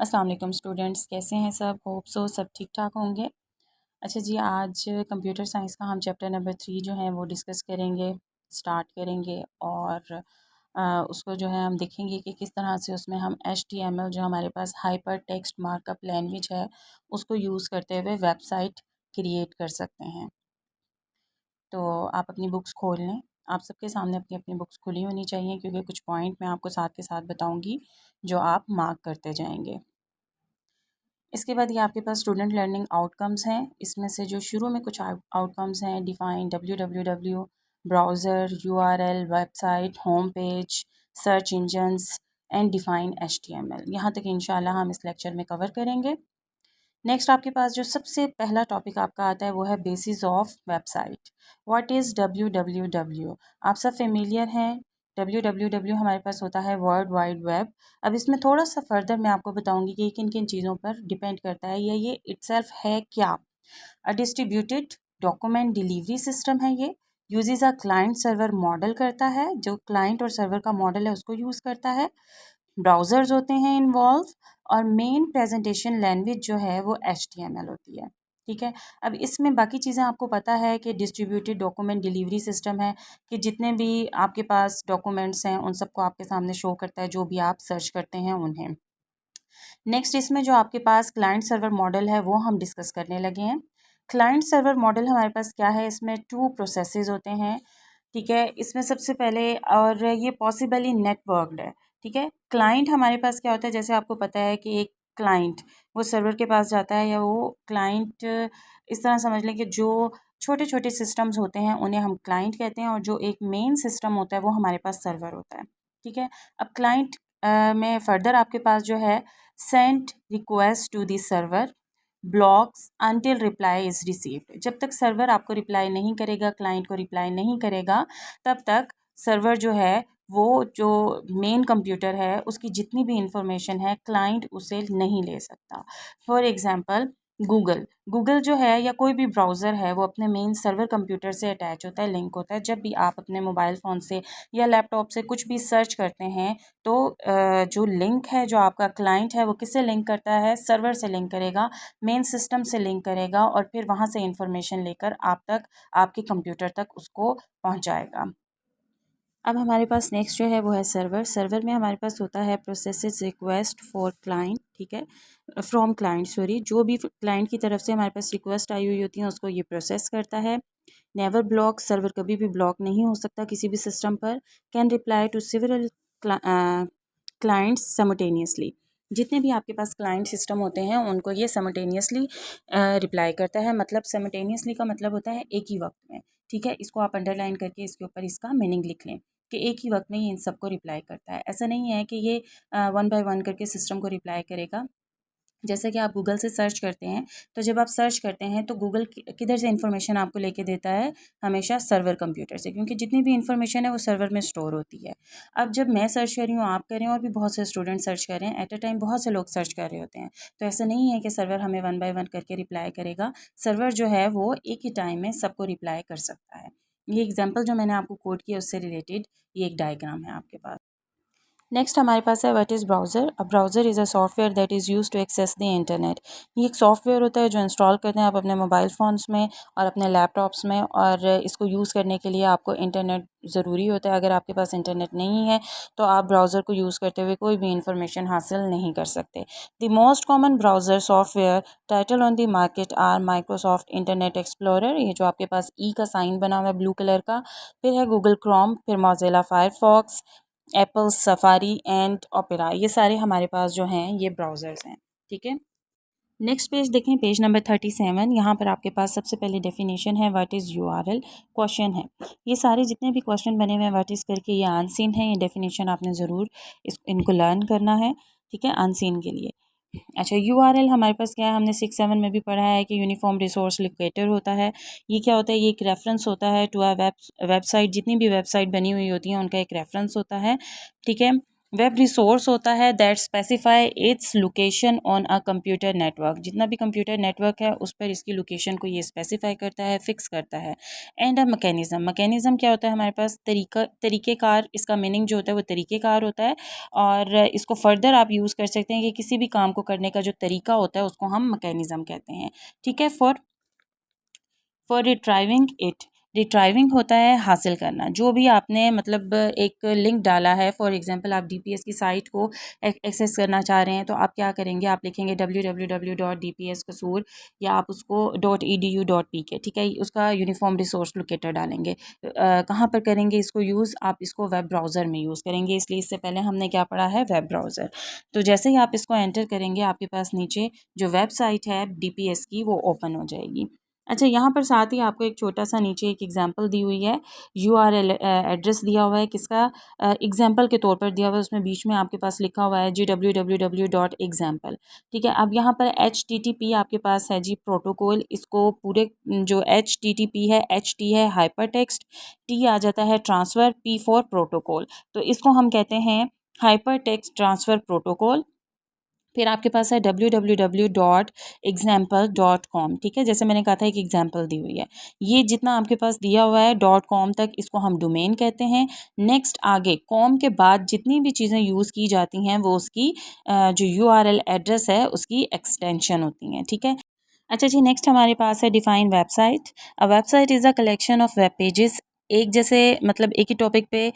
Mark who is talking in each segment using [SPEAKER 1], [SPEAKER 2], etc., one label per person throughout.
[SPEAKER 1] अस्सलाम वालेकुम स्टूडेंट्स, कैसे हैं सब? होप सो सब ठीक ठाक होंगे। अच्छा जी, आज कंप्यूटर साइंस का हम चैप्टर नंबर 3 जो है वो डिस्कस करेंगे, स्टार्ट करेंगे और उसको जो है हम देखेंगे कि किस तरह से उसमें हम HTML जो हमारे पास हाइपर टेक्स्ट मार्कअप लैंग्वेज है उसको यूज़ करते हुए वेबसाइट क्रिएट कर सकते हैं। तो आप अपनी बुक्स खोल लें। आप सबके सामने अपनी अपनी बुक्स खुली होनी चाहिए क्योंकि कुछ पॉइंट मैं आपको साथ के साथ बताऊँगी जो आप मार्क करते जाएंगे। इसके बाद ये आपके पास स्टूडेंट लर्निंग आउटकम्स हैं। इसमें से जो शुरू में कुछ आउटकम्स हैं, define www, browser, URL, website, home page, search engines and define HTML। यहाँ तक इंशाल्लाह हम इस लेक्चर में कवर करेंगे। नेक्स्ट आपके पास जो सबसे पहला टॉपिक आपका आता है वो है basis of website. What is www? आप सब फेमिलियर हैं। www हमारे पास होता है वर्ल्ड वाइड वेब। अब इसमें थोड़ा सा फर्दर मैं आपको बताऊंगी कि किन किन चीज़ों पर डिपेंड करता है या ये इट्सेल्फ है क्या। अ डिस्ट्रीब्यूटेड डॉक्यूमेंट डिलीवरी सिस्टम है ये। Uses a client server model करता है, जो क्लाइंट और सर्वर का मॉडल है उसको यूज़ करता है। ब्राउज़र्स होते हैं इन्वॉल्व और मेन प्रेजेंटेशन लैंग्वेज जो है वो HTML होती है। ठीक है। अब इसमें बाकी चीज़ें आपको पता है कि डिस्ट्रीब्यूटेड डॉक्यूमेंट डिलीवरी सिस्टम है कि जितने भी आपके पास डॉक्यूमेंट्स हैं उन सबको आपके सामने शो करता है, जो भी आप सर्च करते हैं उन्हें। नेक्स्ट इसमें जो आपके पास क्लाइंट सर्वर मॉडल है वो हम डिस्कस करने लगे हैं। क्लाइंट सर्वर मॉडल हमारे पास क्या है, इसमें 2 प्रोसेसेस होते हैं। ठीक है। इसमें सबसे पहले और ये पॉसिबली नेटवर्क्ड है। ठीक है। क्लाइंट हमारे पास क्या होता है, जैसे आपको पता है कि एक क्लाइंट वो सर्वर के पास जाता है, या वो क्लाइंट इस तरह समझ लें कि जो छोटे छोटे सिस्टम्स होते हैं उन्हें हम क्लाइंट कहते हैं, और जो एक मेन सिस्टम होता है वो हमारे पास सर्वर होता है। ठीक है। अब क्लाइंट में फर्दर आपके पास जो है send request to the server blocks until reply is received. जब तक सर्वर आपको रिप्लाई नहीं करेगा, क्लाइंट को रिप्लाई नहीं करेगा, तब तक सर्वर जो है वो जो मेन कंप्यूटर है उसकी जितनी भी इंफॉर्मेशन है क्लाइंट उसे नहीं ले सकता। फॉर एग्जांपल गूगल गूगल जो है या कोई भी ब्राउज़र है वो अपने मेन सर्वर कंप्यूटर से अटैच होता है, लिंक होता है। जब भी आप अपने मोबाइल फ़ोन से या लैपटॉप से कुछ भी सर्च करते हैं तो जो लिंक है, जो आपका क्लाइंट है वो किससे लिंक करता है, सर्वर से लिंक करेगा, मेन सिस्टम से लिंक करेगा और फिर वहाँ से इंफॉर्मेशन लेकर आप तक, आपके कंप्यूटर तक उसको पहुँचाएगा। अब हमारे पास नेक्स्ट जो है वो है सर्वर। सर्वर में हमारे पास होता है प्रोसेसेस रिक्वेस्ट फॉर क्लाइंट। ठीक है। फ्रॉम क्लाइंट, सॉरी, जो भी क्लाइंट की तरफ से हमारे पास रिक्वेस्ट आई हुई होती है उसको ये प्रोसेस करता है। नेवर ब्लॉक, सर्वर कभी भी ब्लॉक नहीं हो सकता किसी भी सिस्टम पर। Can reply to several clients simultaneously। जितने भी आपके पास क्लाइंट सिस्टम होते हैं उनको ये simultaneously रिप्लाई करता है। मतलब simultaneously का मतलब होता है एक ही वक्त में। ठीक है। इसको आप अंडरलाइन करके इसके ऊपर इसका मीनिंग लिख लें कि एक ही वक्त में ये इन सबको रिप्लाई करता है। ऐसा नहीं है कि ये वन बाय वन करके सिस्टम को रिप्लाई करेगा। जैसे कि आप गूगल से सर्च करते हैं, तो जब आप सर्च करते हैं तो गूगल किधर से इन्फॉर्मेशन आपको लेके देता है, हमेशा सर्वर कंप्यूटर से, क्योंकि जितनी भी इन्फॉर्मेशन है वो सर्वर में स्टोर होती है। अब जब मैं सर्च कर रही हूँ, आप कर रहे हैं, और भी बहुत से स्टूडेंट सर्च कर रहे हैं, एट अ टाइम बहुत से लोग सर्च कर रहे होते हैं, तो ऐसा नहीं है कि सर्वर हमें वन बाय वन करके रिप्लाई करेगा। सर्वर जो है वो एक ही टाइम में सबको रिप्लाई कर सकता है। ये एग्जाम्पल जो मैंने आपको कोट किया उससे रिलेटेड ये एक डायग्राम है आपके पास। नेक्स्ट हमारे पास है what is browser. A browser is a software that is use to access the internet. ये एक सॉफ्टवेयर होता है जो इंस्टॉल करते हैं आप अपने मोबाइल फ़ोन्स में और अपने लैपटॉप्स में, और इसको यूज़ करने के लिए आपको इंटरनेट ज़रूरी होता है। अगर आपके पास इंटरनेट नहीं है तो आप ब्राउज़र को यूज़ करते हुए कोई भी इंफॉर्मेशन हासिल नहीं कर सकते। The most common browser software title on the market are Microsoft Internet Explorer, ये जो आपके पास ई का साइन बना हुआ है ब्लू कलर का, फिर है गूगल क्रोम, फिर Mozilla Firefox, Apple safari and opera. ये सारे हमारे पास जो हैं ये ब्राउज़र्स हैं। ठीक है। नेक्स्ट पेज देखें, पेज नंबर 37। यहाँ पर आपके पास सबसे पहले डेफिनेशन है व्हाट इज़ URL। क्वेश्चन है, ये सारे जितने भी क्वेश्चन बने हुए हैं व्हाट इज़ करके ये अनसीन है। ये डेफिनेशन आपने ज़रूर इनको लर्न करना है। ठीक है, अनसीन के लिए। अच्छा, URL हमारे पास क्या है, हमने 6-7 में भी पढ़ा है कि यूनिफॉर्म रिसोर्स लोकेटर होता है। ये क्या होता है, ये एक रेफरेंस होता है टू अ वेबसाइट। जितनी भी वेबसाइट बनी हुई होती हैं उनका एक रेफरेंस होता है। ठीक है। वेब रिसोर्स होता है that specify its location on a computer network. जितना भी कंप्यूटर नेटवर्क है उस पर इसकी लोकेशन को ये स्पेसिफाई करता है, फिक्स करता है। एंड अ मैकेनिज़्म, मैकेनिज़्म क्या होता है हमारे पास, तरीक़ेकार, इसका मीनिंग जो होता है वो तरीक़ेकार होता है। और इसको फर्दर आप यूज़ कर सकते हैं कि किसी भी काम को करने का जो तरीका होता है उसको हम मैकेनिज़्म कहते हैं। ठीक है। फॉर रिट्राइविंग इट, रिट्राइविंग होता है हासिल करना। जो भी आपने मतलब एक लिंक डाला है, फॉर एग्जांपल आप डीपीएस की साइट को एक्सेस करना चाह रहे हैं तो आप क्या करेंगे, आप लिखेंगे www.dps-Kasur या आप उसको .edu.pk, ठीक है, उसका यूनिफॉर्म रिसोर्स लोकेटर डालेंगे। कहाँ पर करेंगे इसको यूज़, आप इसको वेब ब्राउज़र में यूज़ करेंगे, इसलिए इससे पहले हमने क्या पढ़ा है, वेब ब्राउज़र। तो जैसे ही आप इसको एंटर करेंगे आपके पास नीचे जो वेबसाइट है डीपीएस की वो ओपन हो जाएगी। अच्छा, यहाँ पर साथ ही आपको एक छोटा सा नीचे एक एग्जांपल दी हुई है, यूआरएल एड्रेस दिया हुआ है, किसका, एग्जांपल के तौर पर दिया हुआ है, उसमें बीच में आपके पास लिखा हुआ है जी www.example। ठीक है। अब यहाँ पर HTTP आपके पास है जी प्रोटोकॉल, इसको पूरे जो HTTP है, HT है हाइपर टेक्स्ट, T आ जाता है ट्रांसफ़र, P फॉर प्रोटोकॉल, तो इसको हम कहते हैं हाइपर टेक्स्ट ट्रांसफ़र प्रोटोकॉल। फिर आपके पास है www.example.com, ठीक है, जैसे मैंने कहा था एक एग्जांपल दी हुई है, ये जितना आपके पास दिया हुआ है .com तक इसको हम डोमेन कहते हैं। नेक्स्ट आगे कॉम के बाद जितनी भी चीज़ें यूज़ की जाती हैं वो उसकी जो यूआरएल एड्रेस है उसकी एक्सटेंशन होती हैं। ठीक है। अच्छा जी, नेक्स्ट हमारे पास है define website. A website is a collection of web pages. एक जैसे मतलब एक ही टॉपिक पे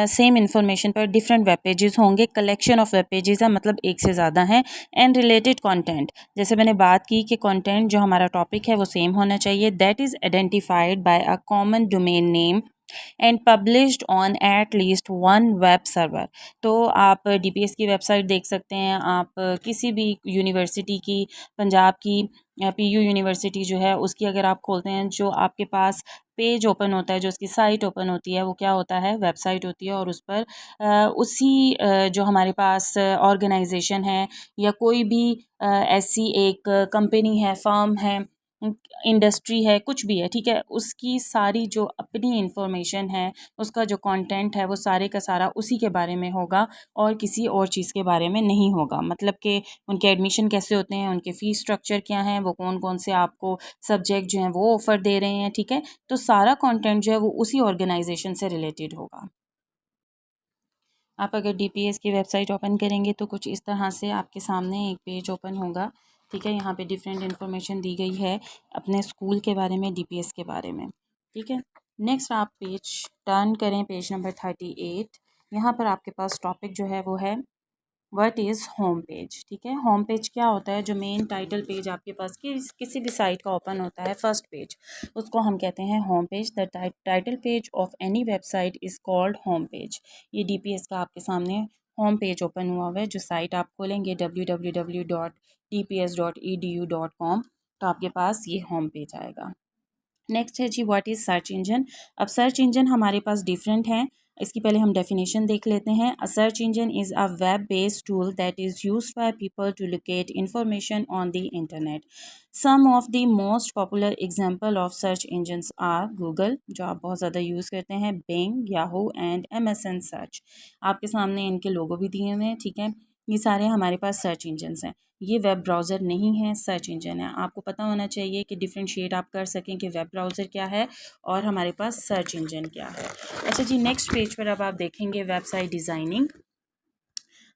[SPEAKER 1] सेम इन्फॉर्मेशन पर डिफरेंट वेब पेजेस होंगे, कलेक्शन ऑफ वेब पेजेस है मतलब एक से ज़्यादा हैं। एंड रिलेटेड कंटेंट, जैसे मैंने बात की कि कंटेंट जो हमारा टॉपिक है वो सेम होना चाहिए, that is identified by a common domain name and published on at least one web server. तो आप डीपीएस की वेबसाइट देख सकते हैं, आप किसी भी यूनिवर्सिटी की, पंजाब की पीयू यूनिवर्सिटी जो है उसकी अगर आप खोलते हैं, जो आपके पास पेज ओपन होता है, जो उसकी साइट ओपन होती है वो क्या होता है, वेबसाइट होती है। और उस पर उसी जो हमारे पास ऑर्गेनाइजेशन है या कोई भी ऐसी एक कंपनी है, फर्म है, इंडस्ट्री है, कुछ भी है, ठीक है, उसकी सारी जो अपनी इंफॉर्मेशन है, उसका जो कंटेंट है वो सारे का सारा उसी के बारे में होगा और किसी और चीज़ के बारे में नहीं होगा। मतलब कि उनके एडमिशन कैसे होते हैं, उनके फ़ीस स्ट्रक्चर क्या हैं, वो कौन-कौन से आपको सब्जेक्ट जो हैं वो ऑफ़र दे रहे हैं, ठीक है? तो सारा कंटेंट जो है वो उसी ऑर्गेनाइजेशन से रिलेटेड होगा। आप अगर डीपीएस की वेबसाइट ओपन करेंगे तो कुछ इस तरह से आपके सामने एक पेज ओपन होगा। ठीक है, यहाँ पे डिफरेंट इन्फॉर्मेशन दी गई है अपने स्कूल के बारे में, डीपीएस के बारे में। ठीक है। नेक्स्ट आप पेज टर्न करें, पेज नंबर 38। यहाँ पर आपके पास टॉपिक जो है वो है व्हाट इज़ होम पेज। ठीक है, होम पेज क्या होता है, जो मेन टाइटल पेज आपके पास किसी भी साइट का ओपन होता है, फर्स्ट पेज, उसको हम कहते हैं home page. The title page of any website is called home page. ये डीपीएस का आपके सामने होम पेज ओपन हुआ हुआ है। जो साइट आप खोलेंगे www.dps.edu.com, तो आपके पास ये होम पेज आएगा। नेक्स्ट है जी व्हाट इज़ सर्च इंजन। अब सर्च इंजन हमारे पास डिफरेंट हैं, इसकी पहले हम डेफिनेशन देख लेते हैं। A search engine is a web based tool that is used by people to locate information on the internet. Some of the most popular example of search engines are Google, जो आप बहुत ज़्यादा use करते हैं, Bing, Yahoo and MSN search. आपके सामने इनके लोगो भी दिए हुए हैं। ठीक है, ये सारे हमारे पास सर्च इंजन्स हैं। ये वेब ब्राउज़र नहीं है, सर्च इंजन है। आपको पता होना चाहिए कि डिफ्रेंशिएट आप कर सकें कि वेब ब्राउज़र क्या है और हमारे पास सर्च इंजन क्या है। अच्छा जी, नेक्स्ट पेज पर अब आप देखेंगे वेबसाइट डिज़ाइनिंग।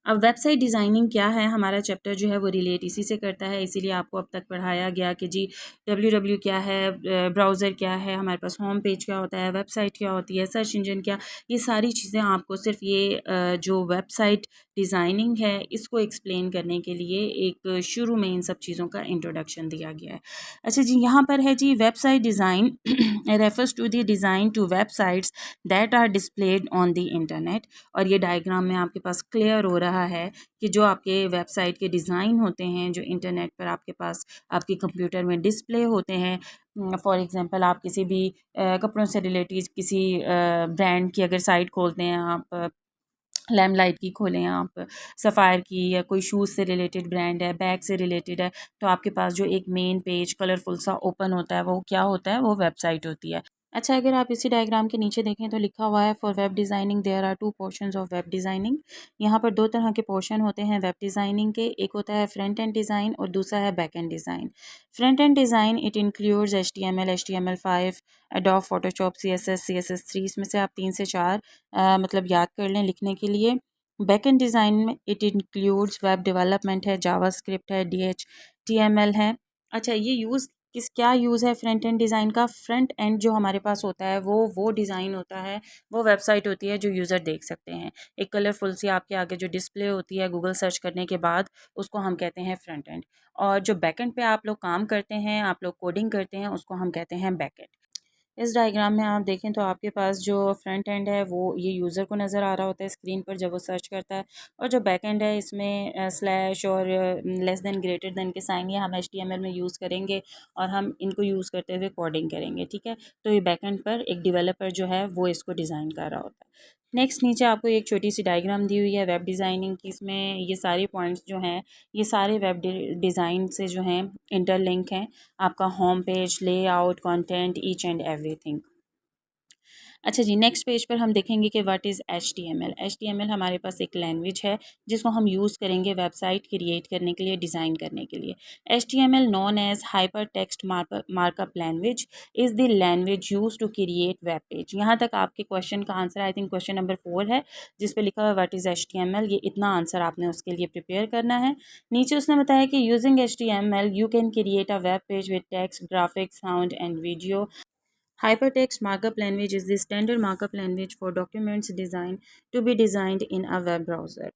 [SPEAKER 1] अब वेबसाइट डिज़ाइनिंग क्या है, हमारा चैप्टर जो है वो रिलेट इसी से करता है, इसीलिए आपको अब तक पढ़ाया गया कि जी डब्ल्यू क्या है, ब्राउज़र क्या है, हमारे पास होम पेज क्या होता है, वेबसाइट क्या होती है, सर्च इंजन क्या, ये सारी चीज़ें आपको सिर्फ ये जो वेबसाइट डिज़ाइनिंग है इसको एक्सप्लेन करने के लिए एक शुरू में इन सब चीज़ों का इंट्रोडक्शन दिया गया है। अच्छा जी, यहाँ पर है जी website design refers to the design to websites that are displayed on the internet. और ये डायग्राम में आपके पास क्लियर हो रहा है कि जो आपके वेबसाइट के डिज़ाइन होते हैं, जो इंटरनेट पर आपके पास आपके कंप्यूटर में डिस्प्ले होते हैं, फॉर एग्जांपल आप किसी भी कपड़ों से रिलेटेड किसी ब्रांड की अगर साइट खोलते हैं, आप लैमलाइट की खोलें, आप सफ़ायर की, या कोई शूज़ से रिलेटेड ब्रांड है, बैग से रिलेटेड है, तो आपके पास जो एक मेन पेज कलरफुल सा ओपन होता है वो क्या होता है, वो वेबसाइट होती है। अच्छा, अगर आप इसी डायग्राम के नीचे देखें तो लिखा हुआ है for web designing there are two portions of web designing. यहाँ पर दो तरह के पोर्शन होते हैं वेब डिज़ाइनिंग के, एक होता है फ्रंट एंड डिज़ाइन और दूसरा है back and design. Front end design it includes HTML5, adobe Photoshop, CSS3, इसमें से आप 3 से 4 मतलब याद कर लें लिखने के लिए। बैक एंड डिज़ाइन में इट इंक्लूड्स वेब डेवलपमेंट है, जावास्क्रिप्ट है, DHTML है। अच्छा, ये यूज़ क्या यूज़ है फ्रंट एंड डिज़ाइन का? फ्रंट एंड जो हमारे पास होता है वो डिज़ाइन होता है, वो वेबसाइट होती है जो यूज़र देख सकते हैं। एक कलरफुल सी आपके आगे जो डिस्प्ले होती है गूगल सर्च करने के बाद, उसको हम कहते हैं फ्रंट एंड। और जो बैक एंड पे आप लोग काम करते हैं, आप लोग कोडिंग करते हैं, उसको हम कहते हैं बैक एंड। इस डायग्राम में आप देखें तो आपके पास जो फ्रंट एंड है वो ये यूज़र को नज़र आ रहा होता है स्क्रीन पर जब वो सर्च करता है, और जो बैक एंड है इसमें स्लैश और लेस देन ग्रेटर देन के साइन ये हम HTML में यूज़ करेंगे और हम इनको यूज़ करते हुए कोडिंग करेंगे, ठीक है। तो ये बैक एंड पर एक डेवलपर जो है वो इसको डिज़ाइन कर रहा होता है। नेक्स्ट नीचे आपको एक छोटी सी डायग्राम दी हुई है वेब डिज़ाइनिंग की, इसमें ये सारे पॉइंट्स जो हैं ये सारे वेब डिज़ाइन से जो हैं इंटरलिंक हैं। आपका home page, layout, content, each and everything. अच्छा जी, नेक्स्ट पेज पर हम देखेंगे कि व्हाट इज़ HTML। HTML हमारे पास एक लैंग्वेज है जिसको हम यूज़ करेंगे वेबसाइट क्रिएट करने के लिए, डिज़ाइन करने के लिए। HTML known as hyper text markup language is the language use to create web page. यहाँ तक आपके क्वेश्चन का answer I think question number 4 है, जिस पे लिखा हुआ है व्हाट इज़ HTML। ये इतना आंसर आपने उसके लिए प्रिपेयर करना है। नीचे उसने बताया कि using HTML you can create a web page with text, graphics, sound and video. Hypertext Markup Language is the standard markup language for documents designed to be designed in a web browser.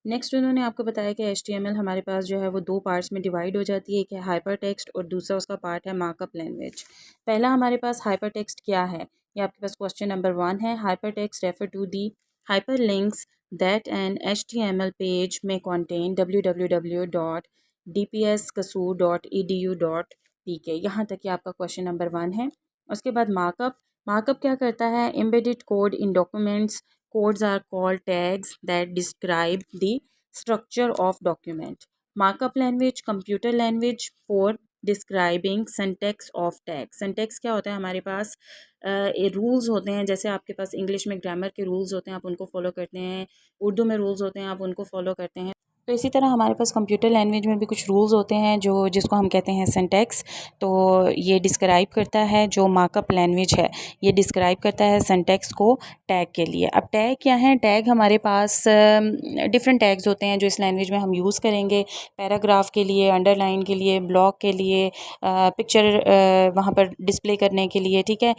[SPEAKER 1] Next उन्होंने आपको बताया कि HTML हमारे पास जो है वो दो parts में डिवाइड हो जाती है, एक है हाइपर टेक्स्ट और दूसरा उसका पार्ट है मार्कअप लैंग्वेज। पहला हमारे पास हाइपर टेक्स्ट क्या है, ये आपके पास क्वेश्चन नंबर 1 है। Hyper text refer to the hyper links that an HTML page में contain www.dpskasur.edu.pk। यहाँ तक कि आपका क्वेश्चन नंबर 1 है। उसके बाद मार्कअप, मार्कअप क्या करता है? Embedded code in documents, codes are called tags that describe the structure of document. Markup language, computer language for describing syntax of tag. Syntax क्या होता है? हमारे पास रूल्स होते हैं, जैसे आपके पास इंग्लिश में ग्रामर के रूल्स होते हैं, आप उनको फॉलो करते हैं, उर्दू में रूल्स होते हैं, आप उनको फॉलो करते हैं। तो इसी तरह हमारे पास कंप्यूटर लैंग्वेज में भी कुछ रूल्स होते हैं जो जिसको हम कहते हैं सिंटेक्स। तो ये डिस्क्राइब करता है, जो मार्कअप लैंग्वेज है ये डिस्क्राइब करता है सिंटेक्स को टैग के लिए। अब टैग क्या है? टैग हमारे पास डिफरेंट टैग्स होते हैं जो इस लैंग्वेज में हम यूज़ करेंगे, पैराग्राफ के लिए, अंडरलाइन के लिए, ब्लॉक के लिए, पिक्चर वहाँ पर डिस्प्ले करने के लिए, ठीक है,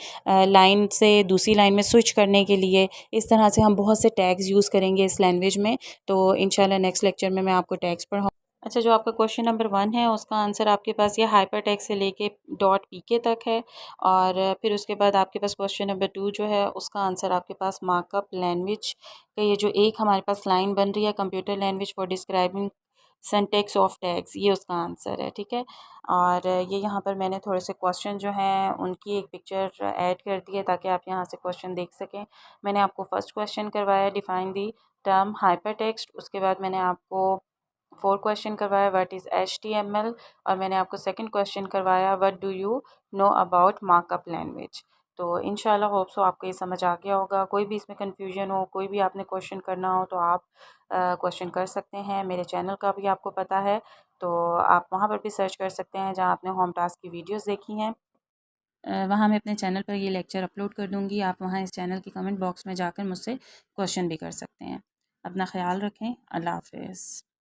[SPEAKER 1] लाइन से दूसरी लाइन में स्विच करने के लिए। इस तरह से हम बहुत से टैग्स यूज़ करेंगे इस लैंग्वेज में। तो इंशाल्लाह नेक्स्ट लेक्चर में मैं आपको टैग्स पढ़ाऊँ। अच्छा, जो आपका क्वेश्चन नंबर 1 है उसका आंसर आपके पास ये हाइपर टेक्स्ट से लेके .pk तक है, और फिर उसके बाद आपके पास क्वेश्चन नंबर 2 जो है उसका आंसर आपके पास मार्कअप लैंग्वेज का ये जो एक हमारे पास लाइन बन रही है, computer language for describing syntax of tags, ये उसका आंसर है, ठीक है। और ये यहाँ पर मैंने थोड़े से क्वेश्चन जो हैं उनकी एक पिक्चर ऐड कर दी है ताकि आप यहाँ से क्वेश्चन देख सकें। मैंने आपको फर्स्ट क्वेश्चन करवाया define the term hyper text, उसके बाद मैंने आपको 4 क्वेश्चन करवाया व्हाट इज़ HTML, और मैंने आपको सेकंड क्वेश्चन करवाया what do you know about markup language. तो इंशाल्लाह होप सो आपको ये समझ आ गया होगा। कोई भी इसमें कन्फ्यूजन हो, कोई भी आपने क्वेश्चन करना हो तो आप क्वेश्चन कर सकते हैं। मेरे चैनल का भी आपको पता है तो आप वहाँ पर भी सर्च कर सकते हैं जहाँ आपने होम टास्क की वीडियोस देखी हैं। वहाँ मैं अपने चैनल पर ये लेक्चर अपलोड कर दूँगी, आप वहाँ इस चैनल के कमेंट बॉक्स में जाकर मुझसे क्वेश्चन भी कर सकते हैं। अपना ख्याल रखें। अल्लाह हाफ़िज़।